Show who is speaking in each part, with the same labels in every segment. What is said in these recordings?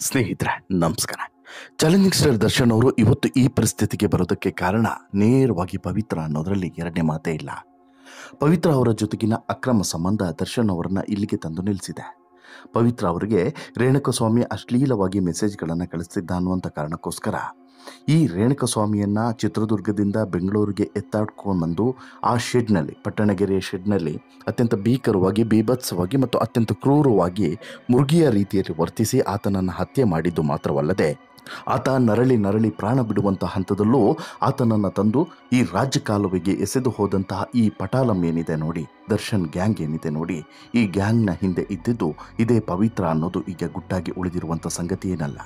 Speaker 1: ಸ್ನೇಹಿತರೆ ನಮಸ್ಕಾರ. Challenging star Darshan ಅವರು ಇವತ್ತು ಈ ಪರಿಸ್ಥಿತಿಗೆ ಬರೋದಕ್ಕೆ ಕಾರಣ ನೇರವಾಗಿ ಪವಿತ್ರ ಅನ್ನೋದರಲ್ಲಿ ಎರಡನೇ ಮಾತೇ ಇಲ್ಲ. ಪವಿತ್ರ ಅವರ ಜೊತೆಗಿನ ಅಕ್ರಮ ಸಂಬಂಧ ದರ್ಶನ್ ಅವರನ್ನ ಇಲ್ಲಿಗೆ ತಂದು ನಿಲ್ಲಿಸಿದೆ. ಪವಿತ್ರ ಅವರಿಗೆ ರೇಣುಕಸ್ವಾಮಿ ಅಶ್ಲೀಲವಾಗಿ ಮೆಸೇಜ್ಗಳನ್ನು ಕಳಿಸ್ತಿದ್ದ ಅನ್ನುವಂಥ ಕಾರಣಕ್ಕೋಸ್ಕರ ಈ ರೇಣುಕಸ್ವಾಮಿಯನ್ನ ಚಿತ್ರದುರ್ಗದಿಂದ ಬೆಂಗಳೂರಿಗೆ ಎತ್ತಾಡ್ಕೊಂಡು ಬಂದು ಆ ಶೆಡ್ನಲ್ಲಿ, ಪಟ್ಟಣಗೆರೆಯ ಶೆಡ್ನಲ್ಲಿ ಅತ್ಯಂತ ಭೀಕರವಾಗಿ, ಬೀಭತ್ಸವಾಗಿ ಮತ್ತು ಅತ್ಯಂತ ಕ್ರೂರವಾಗಿ ಮುರುಗಿಯ ರೀತಿಯಲ್ಲಿ ವರ್ತಿಸಿ ಆತನನ್ನು ಹತ್ಯೆ ಮಾಡಿದ್ದು ಮಾತ್ರವಲ್ಲದೆ ಆತ ನರಳಿ ಪ್ರಾಣ ಬಿಡುವಂತಹ ಹಂತದಲ್ಲೂ ಆತನನ್ನು ತಂದು ಈ ರಾಜ್ಯ ಕಾಲುವೆಗೆ ಎಸೆದು ಹೋದಂತಹ ಈ ಪಟಾಲಂ ಏನಿದೆ ನೋಡಿ, ದರ್ಶನ್ ಗ್ಯಾಂಗ್ ಏನಿದೆ ನೋಡಿ, ಈ ಗ್ಯಾಂಗ್ನ ಹಿಂದೆ ಇದ್ದಿದ್ದು ಇದೇ ಪವಿತ್ರ ಅನ್ನೋದು ಈಗ ಗುಟ್ಟಾಗಿ ಉಳಿದಿರುವಂಥ ಸಂಗತಿ ಏನಲ್ಲ.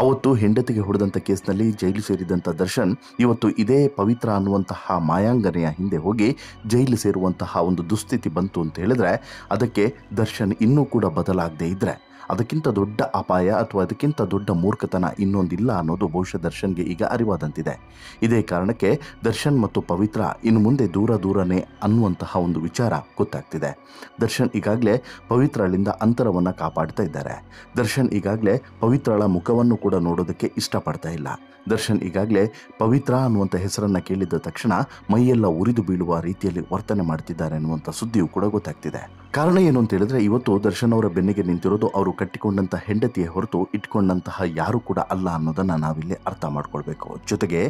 Speaker 1: ಅವತ್ತು ಹೆಂಡತಿಗೆ ಹೊಡೆದಂಥ ಕೇಸ್ನಲ್ಲಿ ಜೈಲು ಸೇರಿದಂಥ ದರ್ಶನ್ ಇವತ್ತು ಇದೇ ಪವಿತ್ರ ಅನ್ನುವಂತಹ ಮಾಯಾಂಗನೆಯ ಹಿಂದೆ ಹೋಗಿ ಜೈಲು ಸೇರುವಂತಹ ಒಂದು ದುಸ್ಥಿತಿ ಬಂತು ಅಂತ ಹೇಳಿದ್ರೆ ಅದಕ್ಕೆ ದರ್ಶನ್ ಇನ್ನೂ ಕೂಡ ಬದಲಾಗದೇ ಇದ್ದರೆ ಅದಕ್ಕಿಂತ ದೊಡ್ಡ ಅಪಾಯ ಅಥವಾ ಅದಕ್ಕಿಂತ ದೊಡ್ಡ ಮೂರ್ಖತನ ಇನ್ನೊಂದಿಲ್ಲ ಅನ್ನೋದು ಬಹುಶಃ ದರ್ಶನ್ಗೆ ಈಗ ಅರಿವಾದಂತಿದೆ. ಇದೇ ಕಾರಣಕ್ಕೆ ದರ್ಶನ್ ಮತ್ತು ಪವಿತ್ರ ಇನ್ನು ಮುಂದೆ ದೂರನೇ ಅನ್ನುವಂತಹ ಒಂದು ವಿಚಾರ ಗೊತ್ತಾಗ್ತಿದೆ. ದರ್ಶನ್ ಈಗಾಗಲೇ ಪವಿತ್ರಳಿಂದ ಅಂತರವನ್ನು ಕಾಪಾಡ್ತಾ ಇದ್ದಾರೆ. ದರ್ಶನ್ ಈಗಾಗಲೇ ಪವಿತ್ರಳ ಮುಖವನ್ನು ಕೂಡ ನೋಡೋದಕ್ಕೆ ಇಷ್ಟಪಡ್ತಾ ಇಲ್ಲ. ದರ್ಶನ್ ಈಗಾಗಲೇ ಪವಿತ್ರ ಅನ್ನುವಂಥ ಹೆಸರನ್ನು ಕೇಳಿದ ತಕ್ಷಣ ಮೈಯೆಲ್ಲ ಉರಿದು ಬೀಳುವ ರೀತಿಯಲ್ಲಿ ವರ್ತನೆ ಮಾಡ್ತಿದ್ದಾರೆ ಅನ್ನುವಂಥ ಸುದ್ದಿಯೂ ಕೂಡ ಗೊತ್ತಾಗ್ತಿದೆ. ಕಾರಣ ಏನು ಅಂತ ಹೇಳಿದ್ರೆ ಇವತ್ತು ದರ್ಶನ್ ಅವರ ಬೆನ್ನಿಗೆ ನಿಂತಿರೋದು ಅವರು ಕಟ್ಟಿಕೊಂಡಂತಹ ಹೆಂಡತಿಯ ಹೊರತು ಇಟ್ಕೊಂಡಂತಹ ಯಾರು ಕೂಡ ಅಲ್ಲ ಅನ್ನೋದನ್ನು ನಾವಿಲ್ಲಿ ಅರ್ಥ ಮಾಡ್ಕೊಳ್ಬೇಕು. ಜೊತೆಗೆ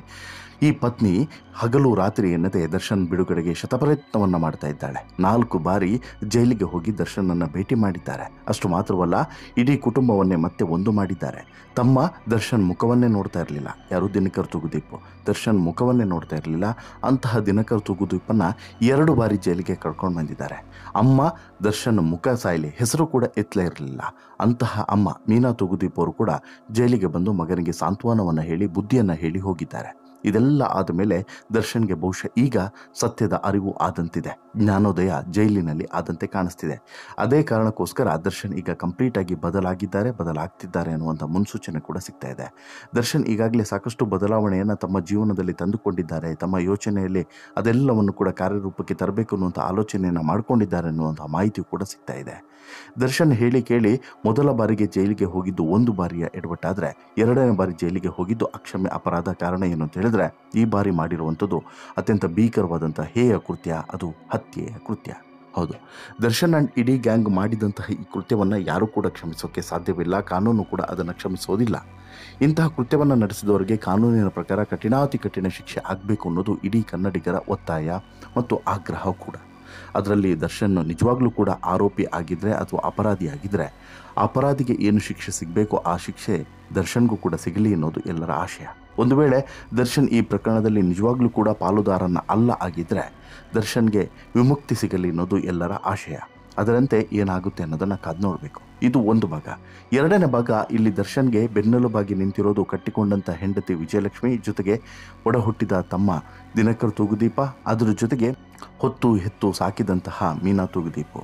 Speaker 1: ಈ ಪತ್ನಿ ಹಗಲು ರಾತ್ರಿ ಎನ್ನದೆ ದರ್ಶನ್ ಬಿಡುಗಡೆಗೆ ಶತಪ್ರಯತ್ನವನ್ನು ಮಾಡ್ತಾ ಇದ್ದಾಳೆ. 4 ಬಾರಿ ಜೈಲಿಗೆ ಹೋಗಿ ದರ್ಶನನ್ನು ಭೇಟಿ ಮಾಡಿದ್ದಾರೆ. ಅಷ್ಟು ಮಾತ್ರವಲ್ಲ, ಇಡೀ ಕುಟುಂಬವನ್ನೇ ಮತ್ತೆ ಒಂದು ಮಾಡಿದ್ದಾರೆ. ತಮ್ಮ ದರ್ಶನ್ ಮುಖವನ್ನೇ ನೋಡ್ತಾ ಇರಲಿಲ್ಲ. ಯಾರು? ದಿನಕರ್ ತೂಗುದೀಪ್. ದರ್ಶನ್ ಮುಖವನ್ನೇ ನೋಡ್ತಾ ಇರಲಿಲ್ಲ. ಅಂತಹ ದಿನಕರ್ ತೂಗುದೀಪನ್ನು 2 ಬಾರಿ ಜೈಲಿಗೆ ಕರ್ಕೊಂಡು ಬಂದಿದ್ದಾರೆ. ಅಮ್ಮ ದರ್ಶನ್ ಮುಖ ಸಾಯಲಿ ಹೆಸರು ಕೂಡ ಎತ್ತಲೇ ಇರಲಿಲ್ಲ. ಅಂತಹ ಅಮ್ಮ ಮೀನಾ ತೂಗುದೀಪ್ ಅವರು ಕೂಡ ಜೈಲಿಗೆ ಬಂದು ಮಗನಿಗೆ ಸಾಂತ್ವನವನ್ನು ಹೇಳಿ ಬುದ್ಧಿಯನ್ನು ಹೇಳಿ ಹೋಗಿದ್ದಾರೆ. ಇದೆಲ್ಲ ಆದ ಮೇಲೆ ದರ್ಶನ್ಗೆ ಬಹುಶಃ ಈಗ ಸತ್ಯದ ಅರಿವು ಆದಂತಿದೆ. ಜ್ಞಾನೋದಯ ಜೈಲಿನಲ್ಲಿ ಆದಂತೆ ಕಾಣಿಸ್ತಿದೆ. ಅದೇ ಕಾರಣಕ್ಕೋಸ್ಕರ ದರ್ಶನ್ ಈಗ ಕಂಪ್ಲೀಟಾಗಿ ಬದಲಾಗ್ತಿದ್ದಾರೆ ಅನ್ನುವಂಥ ಮುನ್ಸೂಚನೆ ಕೂಡ ಸಿಗ್ತಾ ಇದೆ. ದರ್ಶನ್ ಈಗಾಗಲೇ ಸಾಕಷ್ಟು ಬದಲಾವಣೆಯನ್ನು ತಮ್ಮ ಜೀವನದಲ್ಲಿ ತಂದುಕೊಂಡಿದ್ದಾರೆ. ತಮ್ಮ ಯೋಚನೆಯಲ್ಲಿ ಅದೆಲ್ಲವನ್ನು ಕೂಡ ಕಾರ್ಯರೂಪಕ್ಕೆ ತರಬೇಕು ಅನ್ನುವಂಥ ಆಲೋಚನೆಯನ್ನು ಮಾಡಿಕೊಂಡಿದ್ದಾರೆ ಅನ್ನುವಂಥ ಮಾಹಿತಿಯು ಕೂಡ ಸಿಗ್ತಾ ಇದೆ. ದರ್ಶನ್ ಹೇಳಿ ಕೇಳಿ ಮೊದಲ ಬಾರಿಗೆ ಜೈಲಿಗೆ ಹೋಗಿದ್ದು 1 ಬಾರಿಯ ಎಡವಟ್ಟಾದರೆ 2ನೇ ಬಾರಿ ಜೈಲಿಗೆ ಹೋಗಿದ್ದು ಅಕ್ಷಮ್ಯ ಅಪರಾಧ. ಕಾರಣ ಏನು ಅಂತ ಹೇಳಿದ್ರೆ ಈ ಬಾರಿ ಮಾಡಿರುವಂಥದ್ದು ಅತ್ಯಂತ ಭೀಕರವಾದಂಥ ಹೇಯ ಕೃತ್ಯ, ಅದು ಹತ್ಯೆಯ ಕೃತ್ಯ. ಹೌದು, ದರ್ಶನ್ ಅಂಡ್ ಇಡೀ ಗ್ಯಾಂಗ್ ಮಾಡಿದಂತಹ ಈ ಕೃತ್ಯವನ್ನು ಯಾರೂ ಕೂಡ ಕ್ಷಮಿಸೋಕ್ಕೆ ಸಾಧ್ಯವಿಲ್ಲ. ಕಾನೂನು ಕೂಡ ಅದನ್ನು ಕ್ಷಮಿಸೋದಿಲ್ಲ. ಇಂತಹ ಕೃತ್ಯವನ್ನು ನಡೆಸಿದವರಿಗೆ ಕಾನೂನಿನ ಪ್ರಕಾರ ಕಠಿಣಾತಿ ಕಠಿಣ ಶಿಕ್ಷೆ ಆಗಬೇಕು ಅನ್ನೋದು ಇಡೀ ಕನ್ನಡಿಗರ ಒತ್ತಾಯ ಮತ್ತು ಆಗ್ರಹ ಕೂಡ. ಅದರಲ್ಲಿ ದರ್ಶನ್ ನಿಜವಾಗ್ಲೂ ಕೂಡ ಆರೋಪಿ ಆಗಿದ್ದರೆ ಅಥವಾ ಅಪರಾಧಿ ಆಗಿದ್ದರೆ ಅಪರಾಧಿಗೆ ಏನು ಶಿಕ್ಷೆ ಸಿಗಬೇಕು ಆ ಶಿಕ್ಷೆ ದರ್ಶನ್ಗೂ ಕೂಡ ಸಿಗಲಿ ಅನ್ನೋದು ಎಲ್ಲರ ಆಶಯ. ಒಂದು ವೇಳೆ ದರ್ಶನ್ ಈ ಪ್ರಕರಣದಲ್ಲಿ ನಿಜವಾಗ್ಲೂ ಕೂಡ ಪಾಲುದಾರನ ಅಲ್ಲ ಆಗಿದ್ದರೆ ದರ್ಶನ್ಗೆ ವಿಮುಕ್ತಿ ಸಿಗಲಿ ಅನ್ನೋದು ಎಲ್ಲರ ಆಶಯ. ಅದರಂತೆ ಏನಾಗುತ್ತೆ ಅನ್ನೋದನ್ನು ಕಾದು ನೋಡಬೇಕು. ಇದು ಒಂದು ಭಾಗ. 2ನೇ ಭಾಗ, ಇಲ್ಲಿ ದರ್ಶನ್ಗೆ ಬೆನ್ನೆಲುಬಾಗಿ ನಿಂತಿರೋದು ಕಟ್ಟಿಕೊಂಡಂಥ ಹೆಂಡತಿ ವಿಜಯಲಕ್ಷ್ಮಿ, ಜೊತೆಗೆ ಒಡ ಹುಟ್ಟಿದ ತಮ್ಮ ದಿನಕರ್ ತೂಗುದೀಪ, ಅದರ ಜೊತೆಗೆ ಹೊತ್ತು ಹೆತ್ತು ಸಾಕಿದಂತಹ ಮೀನಾ ತೂಗುದೀಪು.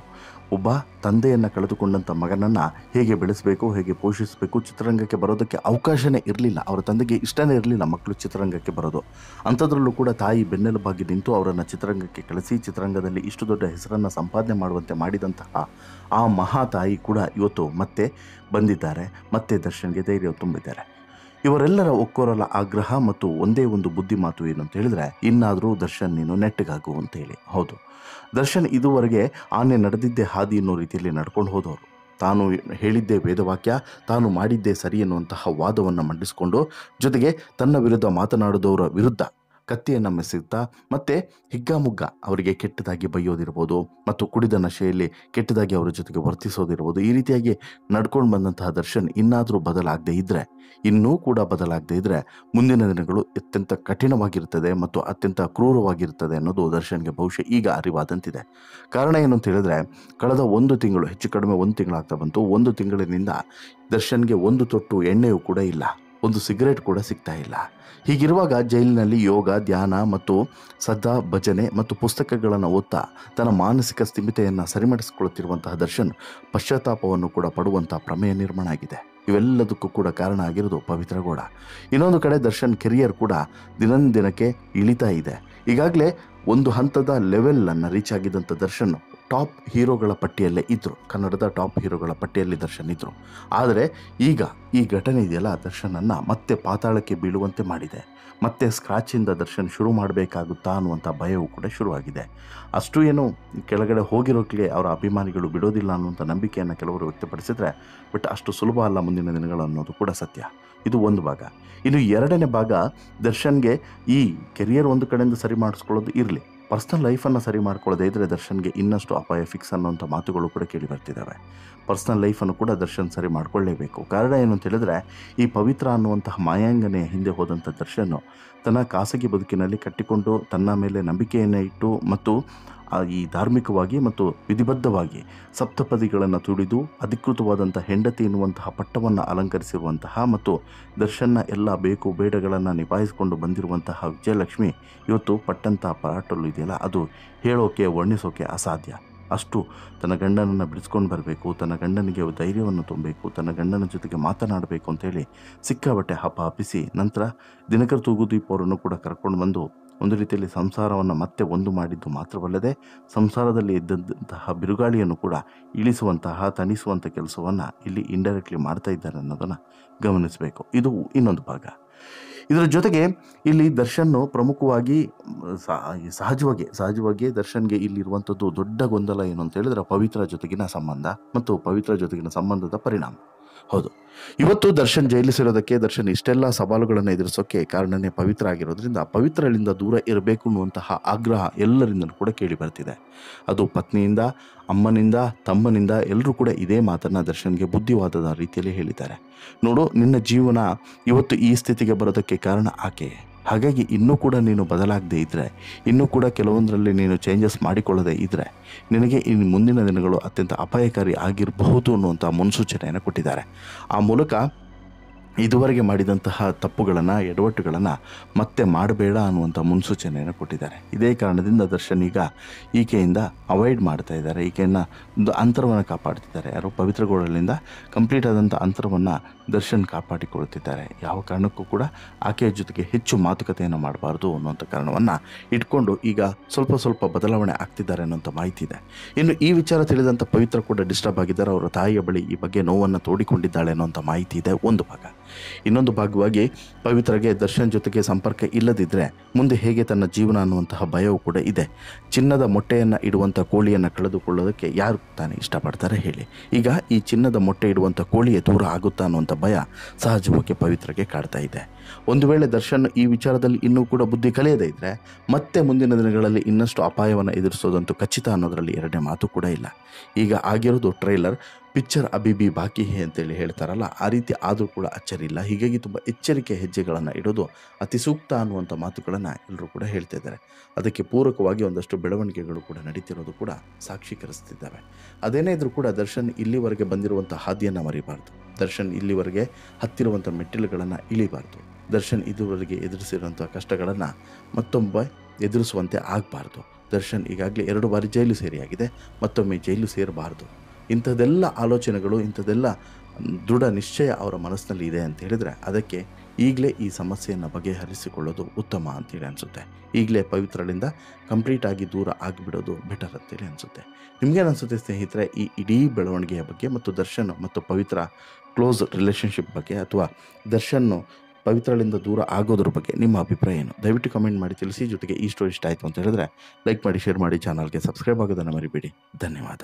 Speaker 1: ಒಬ್ಬ ತಂದೆಯನ್ನು ಕಳೆದುಕೊಂಡಂಥ ಮಗನನ್ನು ಹೇಗೆ ಬೆಳೆಸಬೇಕು, ಹೇಗೆ ಪೋಷಿಸಬೇಕು, ಚಿತ್ರರಂಗಕ್ಕೆ ಬರೋದಕ್ಕೆ ಅವಕಾಶನೇ ಇರಲಿಲ್ಲ. ಅವರ ತಂದೆಗೆ ಇಷ್ಟನೇ ಇರಲಿಲ್ಲ ಮಕ್ಕಳು ಚಿತ್ರರಂಗಕ್ಕೆ ಬರೋದು. ಅಂಥದ್ರಲ್ಲೂ ಕೂಡ ತಾಯಿ ಬೆನ್ನೆಲುಬಾಗಿ ನಿಂತು ಅವರನ್ನು ಚಿತ್ರರಂಗಕ್ಕೆ ಕಳಿಸಿ ಚಿತ್ರರಂಗದಲ್ಲಿ ಇಷ್ಟು ದೊಡ್ಡ ಹೆಸರನ್ನು ಸಂಪಾದನೆ ಮಾಡುವಂತೆ ಮಾಡಿದಂತಹ ಆ ಮಹಾ ತಾಯಿ ಕೂಡ ಇವತ್ತು ಮತ್ತೆ ಬಂದಿದ್ದಾರೆ. ಮತ್ತೆ ದರ್ಶನ್ಗೆ ಧೈರ್ಯ ತುಂಬಿದ್ದಾರೆ. ಇವರೆಲ್ಲರ ಒಕ್ಕೋರಲ ಆಗ್ರಹ ಮತ್ತು ಒಂದೇ ಒಂದು ಬುದ್ಧಿ ಮಾತು ಏನು ಅಂತ ಹೇಳಿದ್ರೆ, ಇನ್ನಾದರೂ ದರ್ಶನ್ ನೀನು ನೆಟ್ಟಗಾಗು ಅಂತ ಹೇಳಿ. ಹೌದು, ದರ್ಶನ್ ಇದುವರೆಗೆ ಆನೆ ನಡೆದಿದ್ದೇ ಹಾದಿ ಅನ್ನೋ ರೀತಿಯಲ್ಲಿ ನಡ್ಕೊಂಡು ಹೋದವರು. ತಾನು ಹೇಳಿದ್ದೇ ವೇದವಾಕ್ಯ, ತಾನು ಮಾಡಿದ್ದೇ ಸರಿ ಎನ್ನುವಂತಹ ವಾದವನ್ನು ಮಂಡಿಸಿಕೊಂಡು, ಜೊತೆಗೆ ತನ್ನ ವಿರುದ್ಧ ಮಾತನಾಡಿದವರ ವಿರುದ್ಧ ಕತ್ತಿಯನ್ನು ಮೆಸೆಯುತ್ತಾ ಮತ್ತೆ ಹಿಗ್ಗಾಮುಗ್ಗ ಅವರಿಗೆ ಕೆಟ್ಟದಾಗಿ ಬೈಯೋದಿರ್ಬೋದು ಮತ್ತು ಕುಡಿದ ನಶೆಯಲ್ಲಿ ಕೆಟ್ಟದಾಗಿ ಅವರ ಜೊತೆಗೆ ವರ್ತಿಸೋದಿರ್ಬೋದು, ಈ ರೀತಿಯಾಗಿ ನಡ್ಕೊಂಡು ಬಂದಂತಹ ದರ್ಶನ್ ಇನ್ನಾದರೂ ಬದಲಾಗದೇ ಇದ್ದರೆ, ಇನ್ನೂ ಕೂಡ ಬದಲಾಗದೇ ಇದ್ದರೆ ಮುಂದಿನ ದಿನಗಳು ಅತ್ಯಂತ ಕಠಿಣವಾಗಿರ್ತದೆ ಮತ್ತು ಅತ್ಯಂತ ಕ್ರೂರವಾಗಿರ್ತದೆ ಅನ್ನೋದು ದರ್ಶನ್ಗೆ ಬಹುಶಃ ಈಗ ಅರಿವಾದಂತಿದೆ. ಕಾರಣ ಏನು ಅಂತ ಹೇಳಿದ್ರೆ, ಕಳೆದ 1 ತಿಂಗಳು, ಹೆಚ್ಚು ಕಡಿಮೆ 1 ತಿಂಗಳಾಗ್ತಾ ಬಂತು. 1 ತಿಂಗಳಿನಿಂದ ದರ್ಶನ್ಗೆ 1 ತೊಟ್ಟು ಎಣ್ಣೆಯೂ ಕೂಡ ಇಲ್ಲ, 1 ಸಿಗರೇಟ್ ಕೂಡ ಸಿಗ್ತಾ ಇಲ್ಲ. ಹೀಗಿರುವಾಗ ಜೈಲಿನಲ್ಲಿ ಯೋಗ, ಧ್ಯಾನ ಮತ್ತು ಸದಾ ಭಜನೆ ಮತ್ತು ಪುಸ್ತಕಗಳನ್ನು ಓದ್ತಾ ತನ್ನ ಮಾನಸಿಕ ಸ್ಥಿಮಿತೆಯನ್ನು ಸರಿಪಡಿಸಿಕೊಳ್ಳುತ್ತಿರುವಂತಹ ದರ್ಶನ್ ಪಶ್ಚಾತ್ತಾಪವನ್ನು ಕೂಡ ಪಡುವಂಥ ಪ್ರಮೇಯ ನಿರ್ಮಾಣ ಆಗಿದೆ. ಇವೆಲ್ಲದಕ್ಕೂ ಕೂಡ ಕಾರಣ ಆಗಿರೋದು ಪವಿತ್ರ ಗೌಡ. ಇನ್ನೊಂದು ಕಡೆ ದರ್ಶನ್ ಕೆರಿಯರ್ ಕೂಡ ದಿನಕ್ಕೆ ಇಳಿತಾ ಇದೆ. ಈಗಾಗಲೇ ಒಂದು ಹಂತದ ಲೆವೆಲನ್ನು ರೀಚ್ ಆಗಿದ್ದಂಥ ದರ್ಶನ್ ಟಾಪ್ ಹೀರೋಗಳ ಪಟ್ಟಿಯಲ್ಲೇ ಇದ್ದರು, ಕನ್ನಡದ ಟಾಪ್ ಹೀರೋಗಳ ಪಟ್ಟಿಯಲ್ಲಿ ದರ್ಶನ್ ಇದ್ದರು. ಆದರೆ ಈಗ ಈ ಘಟನೆ ಇದೆಯಲ್ಲ ದರ್ಶನನ್ನು ಮತ್ತೆ ಪಾತಾಳಕ್ಕೆ ಬೀಳುವಂತೆ ಮಾಡಿದೆ. ಮತ್ತೆ ಸ್ಕ್ರಾಚಿಂದ ದರ್ಶನ್ ಶುರು ಮಾಡಬೇಕಾಗುತ್ತಾ ಅನ್ನುವಂಥ ಭಯವೂ ಕೂಡ ಶುರುವಾಗಿದೆ. ಅಷ್ಟು ಏನು ಕೆಳಗಡೆ ಹೋಗಿರೋಕ್ಕೆ ಅವರ ಅಭಿಮಾನಿಗಳು ಬಿಡೋದಿಲ್ಲ ಅನ್ನುವಂಥ ನಂಬಿಕೆಯನ್ನು ಕೆಲವರು ವ್ಯಕ್ತಪಡಿಸಿದರೆ, ಬಟ್ ಅಷ್ಟು ಸುಲಭ ಅಲ್ಲ ಮುಂದಿನ ದಿನಗಳು ಅನ್ನೋದು ಕೂಡ ಸತ್ಯ. ಇದು ಒಂದು ಭಾಗ. ಇನ್ನು ಎರಡನೇ ಭಾಗ, ದರ್ಶನ್ಗೆ ಈ ಕೆರಿಯರ್ ಒಂದು ಕಡೆಯಿಂದ ಸರಿ ಮಾಡಿಸ್ಕೊಳ್ಳೋದು ಇರಲಿ, ಪರ್ಸ್ನಲ್ ಲೈಫನ್ನು ಸರಿ ಮಾಡ್ಕೊಳ್ಳೋದೇ ಇದ್ದರೆ ದರ್ಶನ್ಗೆ ಇನ್ನಷ್ಟು ಅಪಾಯ ಫಿಕ್ಸ್ ಅನ್ನೋಂಥ ಮಾತುಗಳು ಕೂಡ ಕೇಳಿ ಬರ್ತಿದ್ದಾವೆ. ಪರ್ಸ್ನಲ್ ಲೈಫನ್ನು ಕೂಡ ದರ್ಶನ್ ಸರಿ ಮಾಡ್ಕೊಳ್ಳೇಬೇಕು. ಕಾರಣ ಏನು ಅಂತ ಹೇಳಿದ್ರೆ, ಈ ಪವಿತ್ರ ಅನ್ನುವಂತಹ ಮಾಯಾಂಗನೆಯ ಹಿಂದೆ ಹೋದಂಥ ದರ್ಶನ್ ತನ್ನ ಖಾಸಗಿ ಬದುಕಿನಲ್ಲಿ ಕಟ್ಟಿಕೊಂಡು ತನ್ನ ಮೇಲೆ ನಂಬಿಕೆಯನ್ನು ಇಟ್ಟು ಮತ್ತು ಈ ಧಾರ್ಮಿಕವಾಗಿ ಮತ್ತು ವಿಧಿಬದ್ಧವಾಗಿ ಸಪ್ತಪದಿಗಳನ್ನು ತುಡಿದು ಅಧಿಕೃತವಾದಂಥ ಹೆಂಡತಿ ಎನ್ನುವಂತಹ ಪಟ್ಟವನ್ನು ಅಲಂಕರಿಸಿರುವಂತಹ ಮತ್ತು ದರ್ಶನ್ನ ಎಲ್ಲ ಬೇಕು ಬೇಡಗಳನ್ನು ನಿಭಾಯಿಸಿಕೊಂಡು ಬಂದಿರುವಂತಹ ವಿಜಯಲಕ್ಷ್ಮಿ ಇವತ್ತು ಪಟ್ಟಂತಹ ಪರಾಟಲು ಇದೆಯಲ್ಲ, ಅದು ಹೇಳೋಕೆ ವರ್ಣಿಸೋಕೆ ಅಸಾಧ್ಯ. ಅಷ್ಟು ತನ್ನ ಗಂಡನನ್ನು ಬಿಡಿಸ್ಕೊಂಡು ಬರಬೇಕು, ತನ್ನ ಗಂಡನಿಗೆ ಧೈರ್ಯವನ್ನು ತುಂಬಬೇಕು, ತನ್ನ ಗಂಡನ ಜೊತೆಗೆ ಮಾತನಾಡಬೇಕು ಅಂತೇಳಿ ಸಿಕ್ಕಾಬಟ್ಟೆ ಹಪ್ಪಿಸಿ ನಂತರ ದಿನಕರ್ ತೂಗುದೀಪ್ ಅವರನ್ನು ಕೂಡ ಕರ್ಕೊಂಡು ಬಂದು ಒಂದು ರೀತಿಯಲ್ಲಿ ಸಂಸಾರವನ್ನು ಮತ್ತೆ ಒಂದು ಮಾಡಿದ್ದು ಮಾತ್ರವಲ್ಲದೆ ಸಂಸಾರದಲ್ಲಿ ಇದ್ದಂತಹ ಬಿರುಗಾಳಿಯನ್ನು ಕೂಡ ಇಳಿಸುವಂತಹ ತಣಿಸುವಂಥ ಕೆಲಸವನ್ನು ಇಲ್ಲಿ ಇಂಡೈರೆಕ್ಟ್ಲಿ ಮಾಡ್ತಾ ಇದ್ದಾರೆ ಅನ್ನೋದನ್ನು ಗಮನಿಸಬೇಕು. ಇದು ಇನ್ನೊಂದು ಭಾಗ. ಇದರ ಜೊತೆಗೆ ಇಲ್ಲಿ ದರ್ಶನ್ನು ಪ್ರಮುಖವಾಗಿ ಸಹಜವಾಗಿ ದರ್ಶನ್ಗೆ ಇಲ್ಲಿರುವಂಥದ್ದು ದೊಡ್ಡ ಗೊಂದಲ ಏನು ಅಂತ ಹೇಳಿದ್ರೆ ಪವಿತ್ರ ಜೊತೆಗಿನ ಸಂಬಂಧ ಮತ್ತು ಪವಿತ್ರ ಜೊತೆಗಿನ ಸಂಬಂಧದ ಪರಿಣಾಮ. ಹೌದು, ಇವತ್ತು ದರ್ಶನ್ ಜೈಲು ಸೇರೋದಕ್ಕೆ, ದರ್ಶನ್ ಇಷ್ಟೆಲ್ಲ ಸವಾಲುಗಳನ್ನು ಎದುರಿಸೋಕ್ಕೆ ಕಾರಣನೇ ಪವಿತ್ರ ಆಗಿರೋದ್ರಿಂದ ಪವಿತ್ರಳಿಂದ ದೂರ ಇರಬೇಕು ಅನ್ನುವಂತಹ ಆಗ್ರಹ ಎಲ್ಲರಿಂದಲೂ ಕೂಡ ಕೇಳಿ ಬರ್ತಿದೆ. ಅದು ಪತ್ನಿಯಿಂದ, ಅಮ್ಮನಿಂದ, ತಮ್ಮನಿಂದ ಎಲ್ಲರೂ ಕೂಡ ಇದೇ ಮಾತನ್ನು ದರ್ಶನ್ಗೆ ಬುದ್ಧಿವಾದದ ರೀತಿಯಲ್ಲಿ ಹೇಳಿದ್ದಾರೆ. ನೋಡು, ನಿನ್ನ ಜೀವನ ಇವತ್ತು ಈ ಸ್ಥಿತಿಗೆ ಬರೋದಕ್ಕೆ ಕಾರಣ ಆಕೆಯೇ. ಹಾಗಾಗಿ ಇನ್ನೂ ಕೂಡ ನೀನು ಬದಲಾಗದೇ ಇದ್ದರೆ, ಇನ್ನೂ ಕೂಡ ಕೆಲವೊಂದರಲ್ಲಿ ನೀನು ಚೇಂಜಸ್ ಮಾಡಿಕೊಳ್ಳದೇ ಇದ್ದರೆ ನಿನಗೆ ಇನ್ನು ಮುಂದಿನ ದಿನಗಳು ಅತ್ಯಂತ ಅಪಾಯಕಾರಿ ಆಗಿರಬಹುದು ಅನ್ನುವಂಥ ಮುನ್ಸೂಚನೆಯನ್ನು ಕೊಟ್ಟಿದ್ದಾರೆ. ಆ ಮೂಲಕ ಇದುವರೆಗೆ ಮಾಡಿದಂತಹ ತಪ್ಪುಗಳನ್ನು, ಎಡವಟ್ಟುಗಳನ್ನು ಮತ್ತೆ ಮಾಡಬೇಡ ಅನ್ನುವಂಥ ಮುನ್ಸೂಚನೆಯನ್ನು ಕೊಟ್ಟಿದ್ದಾರೆ. ಇದೇ ಕಾರಣದಿಂದ ದರ್ಶನ್ ಈಗ ಈಕೆಯಿಂದ ಅವಾಯ್ಡ್ ಮಾಡ್ತಾ ಇದ್ದಾರೆ, ಈಕೆಯನ್ನು ಒಂದು ಅಂತರವನ್ನು ಕಾಪಾಡ್ತಿದ್ದಾರೆ. ಯಾರು ಪವಿತ್ರಗೌಡರಿಂದ ಕಂಪ್ಲೀಟ್ ಆದಂಥ ಅಂತರವನ್ನು ದರ್ಶನ್ ಕಾಪಾಡಿಕೊಳ್ತಿದ್ದಾರೆ. ಯಾವ ಕಾರಣಕ್ಕೂ ಕೂಡ ಆಕೆಯ ಜೊತೆಗೆ ಹೆಚ್ಚು ಮಾತುಕತೆಯನ್ನು ಮಾಡಬಾರ್ದು ಅನ್ನುವಂಥ ಕಾರಣವನ್ನು ಇಟ್ಕೊಂಡು ಈಗ ಸ್ವಲ್ಪ ಬದಲಾವಣೆ ಆಗ್ತಿದ್ದಾರೆ ಅನ್ನೋಂಥ ಮಾಹಿತಿ ಇದೆ. ಇನ್ನು ಈ ವಿಚಾರ ತಿಳಿದಂಥ ಪವಿತ್ರ ಕೂಡ ಡಿಸ್ಟರ್ಬ್ ಆಗಿದ್ದಾರೆ. ಅವರ ತಾಯಿಯ ಬಳಿ ಈ ಬಗ್ಗೆ ನೋವನ್ನು ತೋಡಿಕೊಂಡಿದ್ದಾಳೆ ಅನ್ನೋಂಥ ಮಾಹಿತಿ ಇದೆ ಒಂದು ಭಾಗ. ಇನ್ನೊಂದು ಭಾಗವಾಗಿ ಪವಿತ್ರಗೆ ದರ್ಶನ್ ಜೊತೆಗೆ ಸಂಪರ್ಕ ಇಲ್ಲದಿದ್ದರೆ ಮುಂದೆ ಹೇಗೆ ತನ್ನ ಜೀವನ ಅನ್ನುವಂತಹ ಭಯವೂ ಕೂಡ ಇದೆ. ಚಿನ್ನದ ಮೊಟ್ಟೆಯನ್ನು ಇಡುವಂಥ ಕೋಳಿಯನ್ನು ಕಳೆದುಕೊಳ್ಳೋದಕ್ಕೆ ಯಾರು ತಾನೇ ಇಷ್ಟಪಡ್ತಾರೆ ಹೇಳಿ? ಈಗ ಈ ಚಿನ್ನದ ಮೊಟ್ಟೆ ಇಡುವಂಥ ಕೋಳಿಯೇ ದೂರ ಆಗುತ್ತಾ ಅನ್ನುವಂಥ ಭಯ ಸಹಜವಾಗಿ ಪವಿತ್ರಗೆ ಕಾಡ್ತಾ ಇದೆ. ಒಂದು ವೇಳೆ ದರ್ಶನ್ ಈ ವಿಚಾರದಲ್ಲಿ ಇನ್ನೂ ಕೂಡ ಬುದ್ಧಿ ಕಲಿಯದೇ ಇದ್ದರೆ ಮತ್ತೆ ಮುಂದಿನ ದಿನಗಳಲ್ಲಿ ಇನ್ನಷ್ಟು ಅಪಾಯವನ್ನು ಎದುರಿಸೋದಂತೂ ಖಚಿತ ಅನ್ನೋದರಲ್ಲಿ ಎರಡನೇ ಮಾತು ಕೂಡ ಇಲ್ಲ. ಈಗ ಆಗಿರೋದು ಟ್ರೈಲರ್, ಪಿಕ್ಚರ್ ಅಬಿಬಿ ಬಾಕಿ ಹೇ ಅಂತೇಳಿ ಹೇಳ್ತಾರಲ್ಲ, ಆ ರೀತಿ ಆದರೂ ಕೂಡ ಅಚ್ಚರಿ ಇಲ್ಲ. ಹೀಗಾಗಿ ತುಂಬ ಎಚ್ಚರಿಕೆ ಹೆಜ್ಜೆಗಳನ್ನು ಇಡೋದು ಅತಿ ಸೂಕ್ತ ಅನ್ನುವಂಥ ಮಾತುಗಳನ್ನು ಎಲ್ಲರೂ ಕೂಡ ಹೇಳ್ತಾ ಇದ್ದಾರೆ. ಅದಕ್ಕೆ ಪೂರಕವಾಗಿ ಒಂದಷ್ಟು ಬೆಳವಣಿಗೆಗಳು ಕೂಡ ನಡೀತಿರೋದು ಕೂಡ ಸಾಕ್ಷೀಕರಿಸ್ತಿದ್ದಾವೆ. ಅದೇನೇ ಇದ್ರೂ ಕೂಡ ದರ್ಶನ್ ಇಲ್ಲಿವರೆಗೆ ಬಂದಿರುವಂಥ ಹಾದಿಯನ್ನು ಮರಿಬಾರ್ದು. ದರ್ಶನ್ ಇಲ್ಲಿವರೆಗೆ ಹತ್ತಿರುವಂಥ ಮೆಟ್ಟಿಲುಗಳನ್ನು ಇಳಿಬಾರ್ದು. ದರ್ಶನ್ ಇದುವರೆಗೆ ಎದುರಿಸಿರುವಂಥ ಕಷ್ಟಗಳನ್ನು ಮತ್ತೊಮ್ಮೆ ಎದುರಿಸುವಂತೆ ಆಗಬಾರ್ದು. ದರ್ಶನ್ ಈಗಾಗಲೇ 2 ಬಾರಿ ಜೈಲು ಸೇರಿಯಾಗಿದೆ, ಮತ್ತೊಮ್ಮೆ ಜೈಲು ಸೇರಬಾರ್ದು. ಇಂಥದ್ದೆಲ್ಲ ಆಲೋಚನೆಗಳು, ಇಂಥದ್ದೆಲ್ಲ ದೃಢ ನಿಶ್ಚಯ ಅವರ ಮನಸ್ಸಿನಲ್ಲಿ ಇದೆ ಅಂತ ಹೇಳಿದರೆ ಅದಕ್ಕೆ ಈಗಲೇ ಈ ಸಮಸ್ಯೆಯನ್ನು ಬಗೆಹರಿಸಿಕೊಳ್ಳೋದು ಉತ್ತಮ ಅಂತೇಳಿ ಅನಿಸುತ್ತೆ. ಈಗಲೇ ಪವಿತ್ರಳಿಂದ ಕಂಪ್ಲೀಟಾಗಿ ದೂರ ಆಗಿಬಿಡೋದು ಬೆಟರ್ ಅಂತೇಳಿ ಅನಿಸುತ್ತೆ. ನಿಮಗೇನು ಅನಿಸುತ್ತೆ ಸ್ನೇಹಿತರೆ ಈ ಇಡೀ ಬೆಳವಣಿಗೆಯ ಬಗ್ಗೆ ಮತ್ತು ದರ್ಶನ್ ಮತ್ತು ಪವಿತ್ರ ಕ್ಲೋಸ್ ರಿಲೇಷನ್ಶಿಪ್ ಬಗ್ಗೆ, ಅಥವಾ ದರ್ಶನ್ ಪವಿತ್ರಳಿಂದ ದೂರ ಆಗೋದ್ರ ಬಗ್ಗೆ ನಿಮ್ಮ ಅಭಿಪ್ರಾಯ ಏನು? ದಯವಿಟ್ಟು ಕಮೆಂಟ್ ಮಾಡಿ ತಿಳಿಸಿ. ಜೊತೆಗೆ ಈ ಸ್ಟೋರಿ ಇಷ್ಟ ಆಯಿತು ಅಂತ ಹೇಳಿದ್ರೆ ಲೈಕ್ ಮಾಡಿ, ಶೇರ್ ಮಾಡಿ, ಚಾನಲ್ಗೆ ಸಬ್ಸ್ಕ್ರೈಬ್ ಆಗೋದನ್ನು ಮರಿಬೇಡಿ. ಧನ್ಯವಾದ.